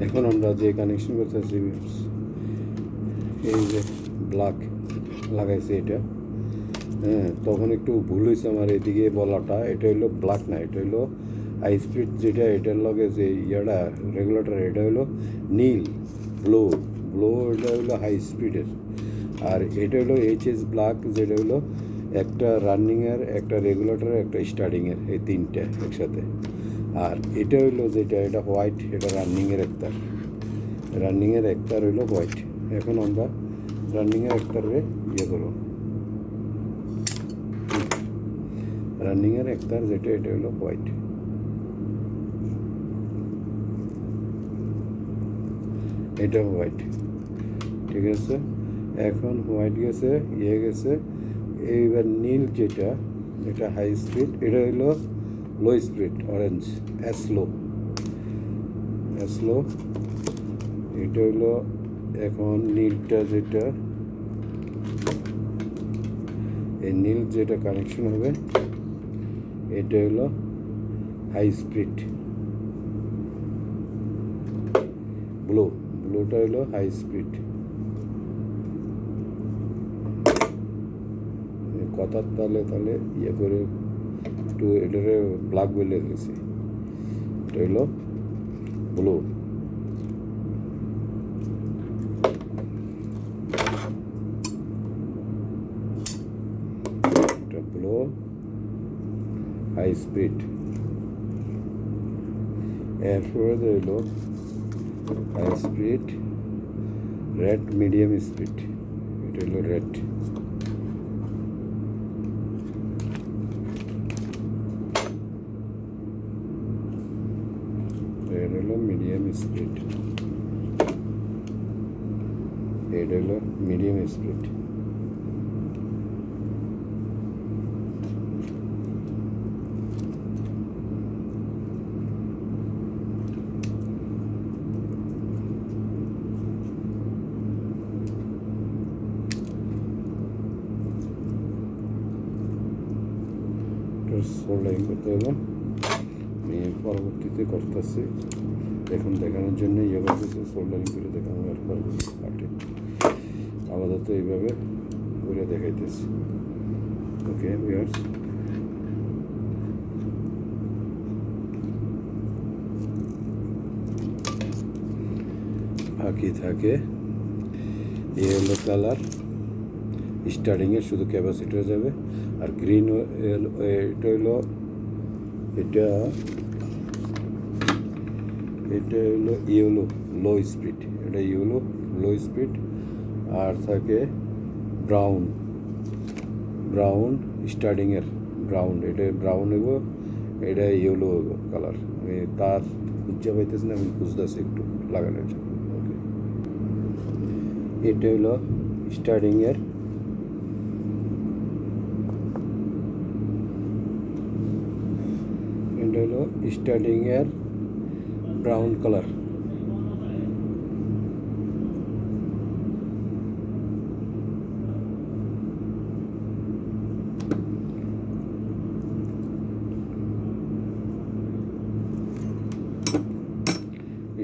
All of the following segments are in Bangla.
এখন আমরা যে কানেকশন করতেছি এই যে ব্ল্যাক লাগাইছি এটা, হ্যাঁ, তখন একটু ভুল হয়েছে আমার এদিকে বলাটা। এটা হলো ব্ল্যাক না, এটা হলো হাই স্পিড যেটা, এটার লগে যে ইয়াটা রেগুলেটর এটা হলো নীল। ব্লো ব্লো এটা হলো হাই স্পিডের। আর এটা হলো এইচএস ব্ল্যাক, যেটা হলো একটা রানিংয়ের, একটা রেগুলেটরের, একটা স্টার্টিংয়ের, এই তিনটে একসাথে। আর এটা হইলো যেটা, এটা হোয়াইট, এটা রানিংয়ের একতার, রানিংয়ের একতার হইলো হোয়াইট। এখন আমরা রানিংয়ের একতারে ইয়ে করব, রানিংয়ের একতার যেটা, এটা হলো হোয়াইট, এটা হোয়াইট, ঠিক আছে। এখন হোয়াইট গেছে, ইয়ে গেছে, এইবার নীল যেটা, এটা হাই স্পিড, এটা হইলো low speed orange, slow, slow. এটা হইলো এখন নীলটা যেটা, এই নীল যেটা কানেকশন হবে এটা হলো হাই স্পিড, ব্লু, ব্লুটা হলো হাই স্পিড। কথার তালে তালে ইয়ে করে একটু এটারে ব্ল্যাক বলে দিয়েছি, এটা হলো ব্লু। এটা ব্লু হাই স্পিড। এরপরে হইল high speed red medium speed, এটা হলো রেড। এটা হলো মিডিয়াম স্পিড, এটা হলো মিডিয়াম স্পিড। সোল্ডারিং করতে হবে, আমি পরবর্তীতে করতেছি, এখন দেখানোর জন্য ইয়ে করতেছি, সোল্ডারিং করে দেখানো পার্টি আপাতত এইভাবে করে দেখাইতেছি। ওকে ভিউয়ার্স, বাকি থাকে ইয়েলো কালার স্টার্টিংয়ে শুধু ক্যাপাসিটার যাবে, আর গ্রিন এটা হলো, এটা এটা হলো ইয়েলো লো স্পিড, এটা ইয়েলো লো স্পিড। আর থাকে ব্রাউন, ব্রাউন স্টার্টিংয়ের ব্রাউন, এটা ব্রাউন হইব, এটা ইয়েলো হইব কালার। আমি তার খুঁজে পাইতেছি না, আমি খুঁজতেছি একটু লাগানোর জন্য। ওকে, এটা হলো স্টার্টিংয়ের, এটা হলো স্টার্টিংয়ের ব্রাউন কালার।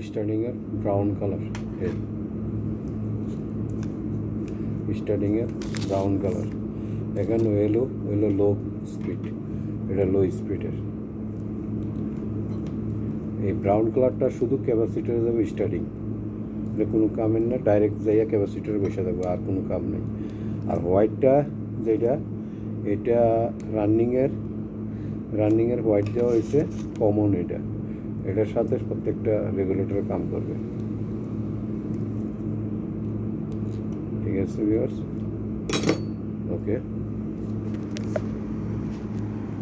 স্টার্টিংয়ের ব্রাউন কালার, স্টার্টিংয়ের ব্রাউন কালার। এখানে হইলো লো স্পিড, এটা লো স্পিডের। এই ব্রাউন কালারটা শুধু ক্যাপাসিটারে যাবে স্টার্টিং, এটা কোনো কামের না, ডাইরেক্ট যাইয়া ক্যাপাসিটারে বসে থাকবে, আর কোনো কাম নেই। আর হোয়াইটটা যেটা, এটা রানিংয়ের হোয়াইট দেওয়া হয়েছে কমন, এটার সাথে প্রত্যেকটা রেগুলেটরে কাম করবে। ঠিক আছে ভিউয়ার্স, ওকে।